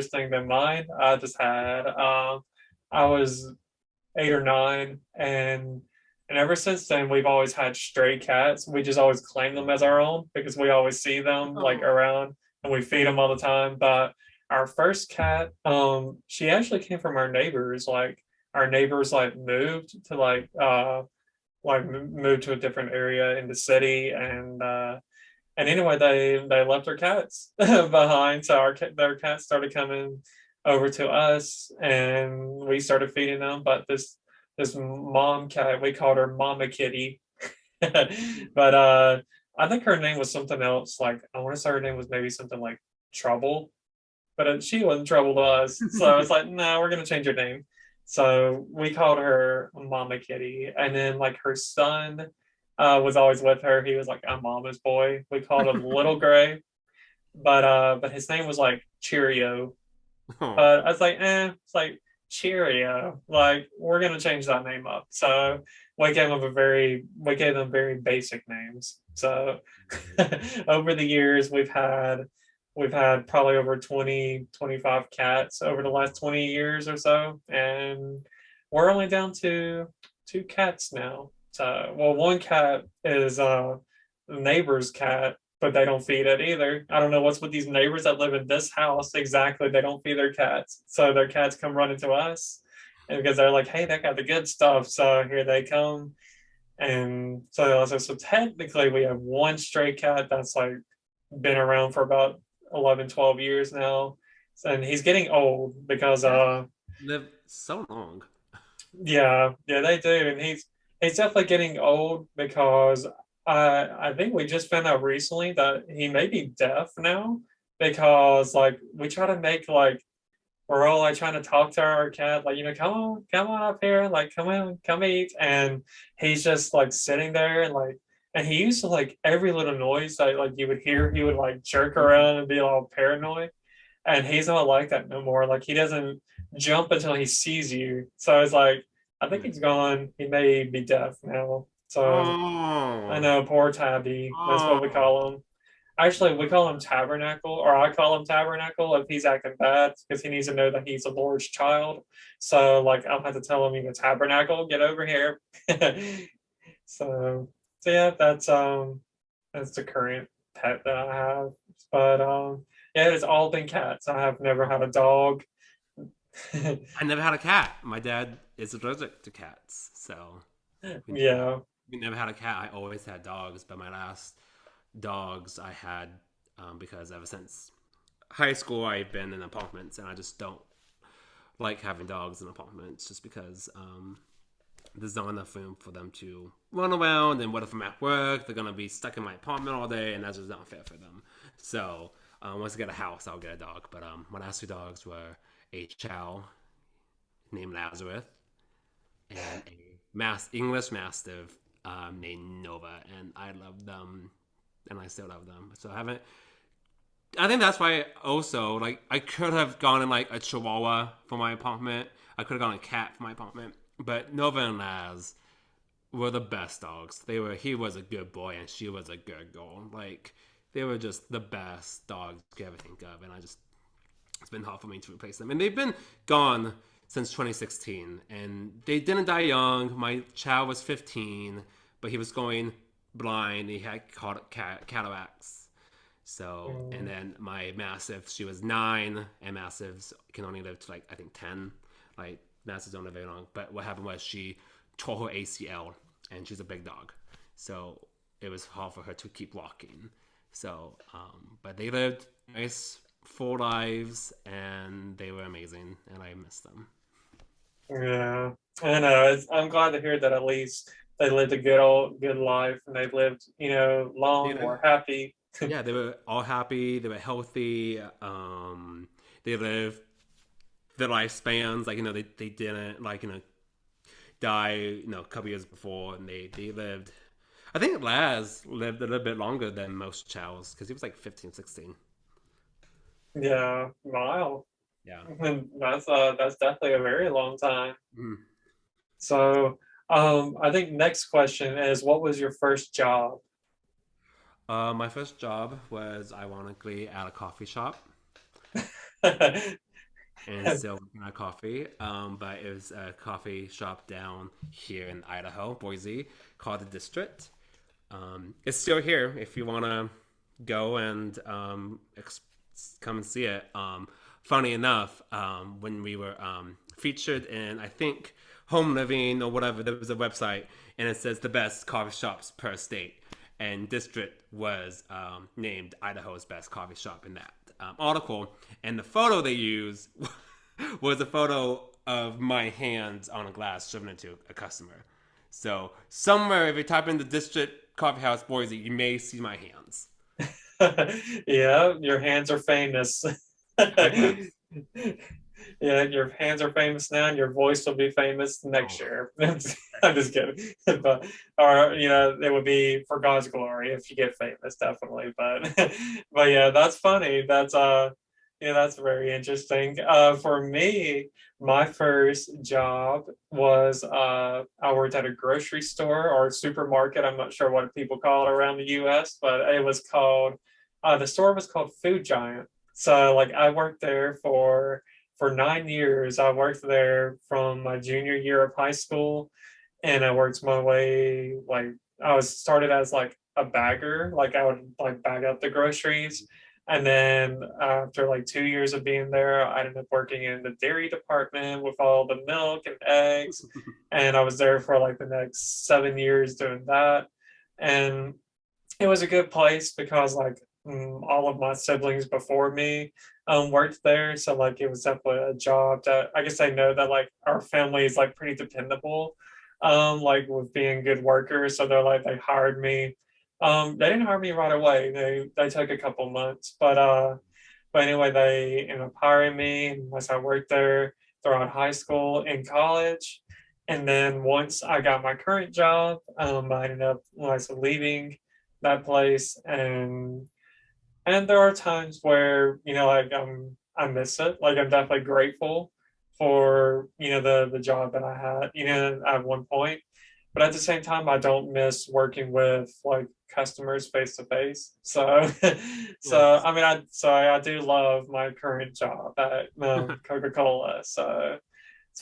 interesting than mine. I just had I was 8 or 9, and ever since then we've always had stray cats. We just always claim them as our own because we always see them like Oh. around and we feed them all the time. But our first cat, she actually came from our neighbors. Like our neighbors like moved to moved to a different area in the city, and anyway, they left their cats behind, so their cats started coming over to us, and we started feeding them. But this mom cat, we called her Mama Kitty, but I think her name was something else. Like I want to say her name was maybe something like Trouble, but she wasn't trouble to us. So it's like, no, we're gonna change her name. So we called her Mama Kitty, and then like her son was always with her. He was like a mama's boy. We called him Little Gray, but his name was like Cheerio. Oh. But I was like, it's like Cheerio. Like we're gonna change that name up. So we gave them very basic names. So over the years we've had probably over 20, 25 cats over the last 20 years or so. And we're only down to two cats now. So well, one cat is the neighbor's cat, but they don't feed it either. I don't know what's with these neighbors that live in this house exactly. They don't feed their cats. So their cats come running to us. And because they're like, hey, they got the good stuff. So here they come. And so technically we have one stray cat that's like been around for about 11, 12 years now. And he's getting old because Cats live so long. yeah, they do. And he's definitely getting old because I think we just found out recently that he may be deaf now because like we try to make like we're all like trying to talk to our cat, like, come on up here, like come on, come eat. And he's just like sitting there and he used to like every little noise that like you would hear, he would like jerk Mhm. around and be all paranoid. And he's not like that no more. Like he doesn't jump until he sees you. So it's like I think he's gone. He may be deaf now. So I Oh. know, poor Tabby. That's what we Oh. call him. Actually, we call him Tabernacle, or I call him Tabernacle if he's acting bad because he needs to know that he's the Lord's child. So, like, I'll have to tell him, Tabernacle, get over here. so, so yeah, that's the current pet that I have. But yeah, it's all been cats. I have never had a dog. I never had a cat. My dad is allergic to cats, so we never yeah. we never had a cat. I always had dogs, but my last dogs I had because ever since high school I've been in apartments, and I just don't like having dogs in apartments just because there's not enough room for them to run around. And what if I'm at work? They're gonna be stuck in my apartment all day, and that's just not fair for them. So once I get a house, I'll get a dog. But my last two dogs were a chow named Lazarus and a English Mastiff named Nova, and I love them, and I still love them. So I haven't. I think that's why also like I could have gone in like a Chihuahua for my apartment. I could have gone a cat for my apartment, but Nova and Laz were the best dogs. They were. He was a good boy, and she was a good girl. Like they were just the best dogs you could ever think of, and I just it's been hard for me to replace them. And they've been gone since 2016, and they didn't die young. My child was 15, but he was going blind. He had cataracts. So, and Mm. then my massive, she was 9, and massives can only live to like I think 10. Like massives don't live very long. But what happened was she tore her ACL, and she's a big dog, so it was hard for her to keep walking. So, but they lived nice full lives, and they were amazing, and I miss them. Yeah, I know. I'm glad to hear that at least they lived a good life and they lived, They long lived, or happy. yeah, they were all happy. They were healthy. They lived their lifespans. Like they didn't like die a couple years before, and they lived. I think Laz lived a little bit longer than most chows because he was like 15, 16. Yeah, wow. Yeah. And that's definitely a very long time. Mm. So, I think next question is, what was your first job? My first job was ironically at a coffee shop. and still working on coffee. But it was a coffee shop down here in Idaho, Boise, called the District. It's still here if you want to go and come and see it. Funny enough, when we were featured in, I think, Home Living or whatever, there was a website and it says the best coffee shops per state. And District was named Idaho's best coffee shop in that article. And the photo they used was a photo of my hands on a glass shoving into a customer. So somewhere, if you type in the District Coffee House Boise, you may see my hands. Yeah, your hands are famous. I guess. Yeah, your hands are famous now, and your voice will be famous next Oh, year. I'm just kidding, but or it would be for God's glory if you get famous, definitely. But but yeah, that's funny. That's very interesting. For me, my first job was I worked at a grocery store or supermarket. I'm not sure what people call it around the U.S., but it was called the store was called Food Giant. So like I worked there for 9 years. I worked there from my junior year of high school, and I worked my way like I was started as like a bagger, like I would like bag up the groceries. And then after like 2 years of being there, I ended up working in the dairy department with all the milk and eggs. And I was there for like the next 7 years doing that. And it was a good place because like all of my siblings before me worked there, so like it was definitely a job that I guess I know that like our family is like pretty dependable, like with being good workers. So they're like they hired me. They didn't hire me right away. They took a couple months, but anyway, they ended up hiring me once I worked there throughout high school and college. And then once I got my current job, I ended up when I was leaving that place, and there are times where like I miss it. Like I'm definitely grateful for the job that I had at one point, but at the same time I don't miss working with like customers face to face. So so yes. I mean I do love my current job at Coca-Cola. So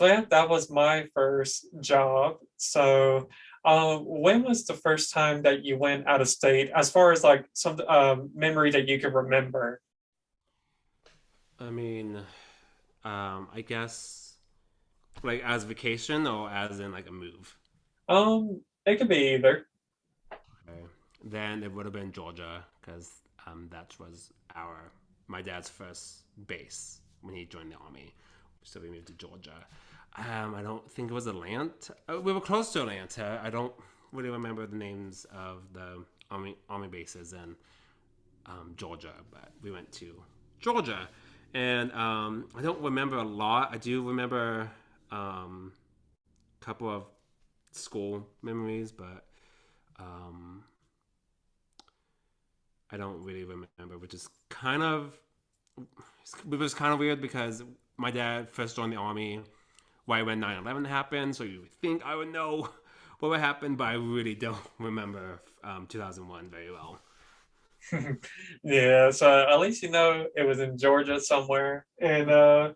yeah, that was my first job. So, when was the first time that you went out of state, as far as like some memory that you can remember? I mean, I guess like as vacation or as in like a move. It could be either. Okay. Then it would have been Georgia because that was our my dad's first base when he joined the army. So we moved to Georgia. I don't think it was Atlanta. We were close to Atlanta. I don't really remember the names of the army bases in Georgia, but we went to Georgia, and I don't remember a lot. I do remember a couple of school memories, but um, I don't really remember, which is kind of it was kind of weird because my dad first joined the army right when 9/11 happened, so you would think I would know what would happen, but I really don't remember 2001 very well. Yeah, so at least it was in Georgia somewhere. And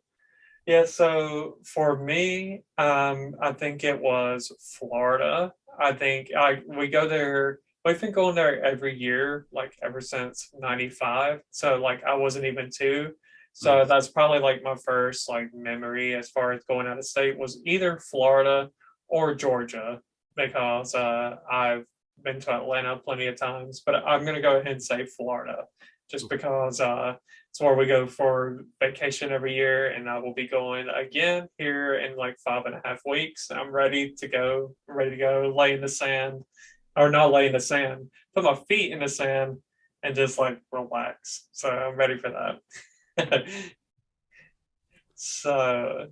yeah, so for me, I think it was Florida. I think I we go there. We've been going there every year, like ever since '95. So like I wasn't even two. So Nice. that's probably like my first like memory as far as going out of state was either Florida or Georgia because I've been to Atlanta plenty of times, but I'm gonna go ahead and say Florida just because it's where we go for vacation every year, and I will be going again here in like 5.5 weeks. I'm ready to go lay in the sand, or not lay in the sand, put my feet in the sand and just like relax. So I'm ready for that. So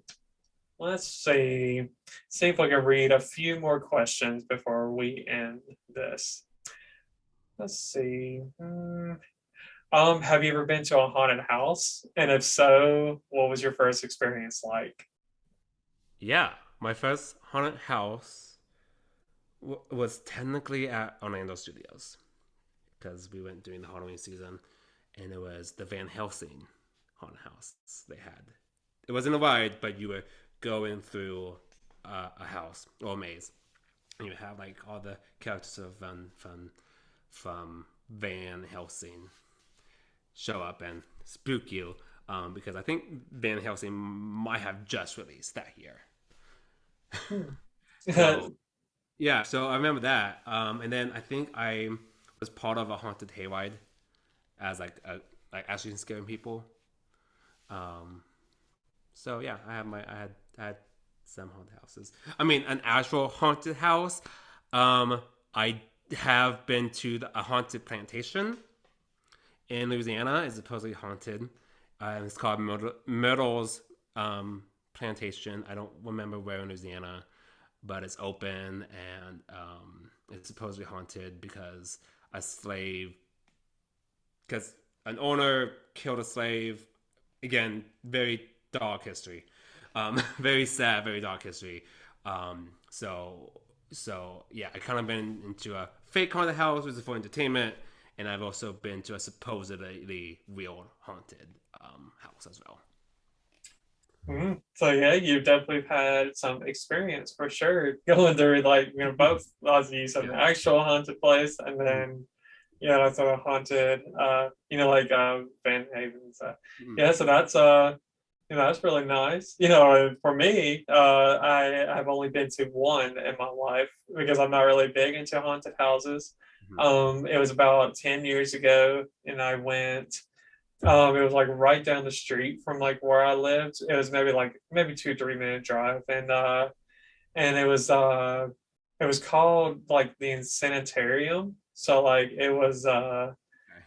let's see if we can read a few more questions before we end this. Let's see. Have you ever been to a haunted house? And if so, what was your first experience like? Yeah, my first haunted house was technically at Orlando Studios because we went during the Halloween season, and it was the Van Helsing haunted house they had. it wasn't a ride, but you were going through a house or a maze, and you have like all the characters of from Van Helsing show up and spook you. Because I think Van Helsing might have just released that year. So yeah, so I remember that. And then I think I was part of a haunted hayride as like actually scaring people. Um, so yeah, I had some haunted houses. I mean, an actual haunted house. I have been to a haunted plantation in Louisiana. It's supposedly haunted. It's called Myrtle's Plantation. I don't remember where in Louisiana, but it's open and it's supposedly haunted because a slave, because an owner killed a slave. Again, very dark history, very sad, very dark history. So yeah, I kind of been into a fake haunted house, which is for entertainment, and I've also been to a supposedly real haunted house as well. So yeah, you've definitely had some experience for sure going through like both as you said Yeah. an actual haunted place and Mm-hmm. then that's a haunted like Van Haven. So Mm-hmm. yeah, so that's that's really nice. For me, I've only been to one in my life because I'm not really big into haunted houses. It was about 10 years ago and I went it was like right down the street from like where I lived. It was maybe 2 3 minute drive, and it was called like the Insanitarium. So like it was Okay.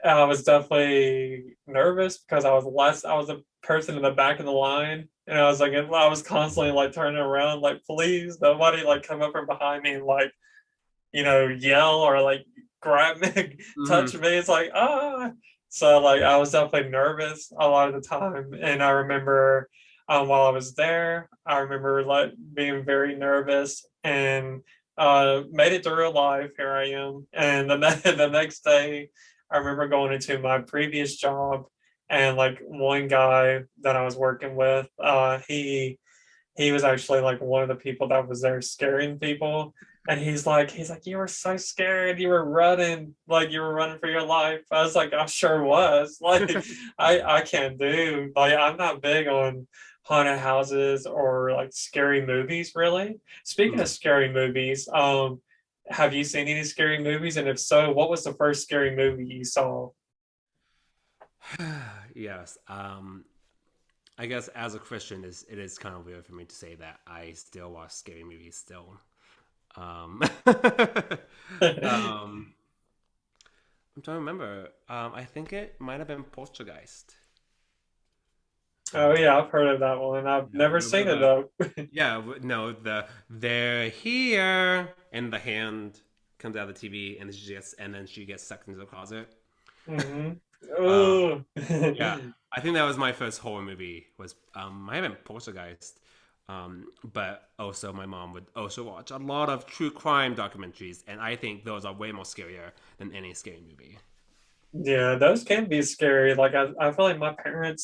I was definitely nervous because I was a person in the back of the line, and I was like I was constantly like turning around like please nobody like come up from behind me and like yell or like grab me, Mm-hmm. touch me. It's like, ah. So like I was definitely nervous a lot of the time. And I remember while I was there, I remember like being very nervous and made it through alive. Here I am. And the next day, I remember going into my previous job and like one guy that I was working with, he was actually like one of the people that was there scaring people. And he's like, you were so scared. You were running for your life. I was like, I sure was. Like, I can't do, like, I'm not big on haunted houses or like scary movies, really. Speaking Mm-hmm. of scary movies, have you seen any scary movies? And if so, what was the first scary movie you saw? Yes. I guess as a Christian, it is kind of weird for me to say that I still watch scary movies still. Um, um, I'm trying to remember. I think it might have been Poltergeist. Oh Um, yeah, I've heard of that one. I've yeah, never remember seen it the though. yeah no they're here and the hand comes out of the TV and then she gets sucked into the closet. Mm-hmm. Um, Oh. yeah, I think that was my first horror movie. Was I haven't Poltergeist. But also my mom would also watch a lot of true crime documentaries, and I think those are way more scarier than any scary movie. Yeah, those can be scary. Like I feel like my parents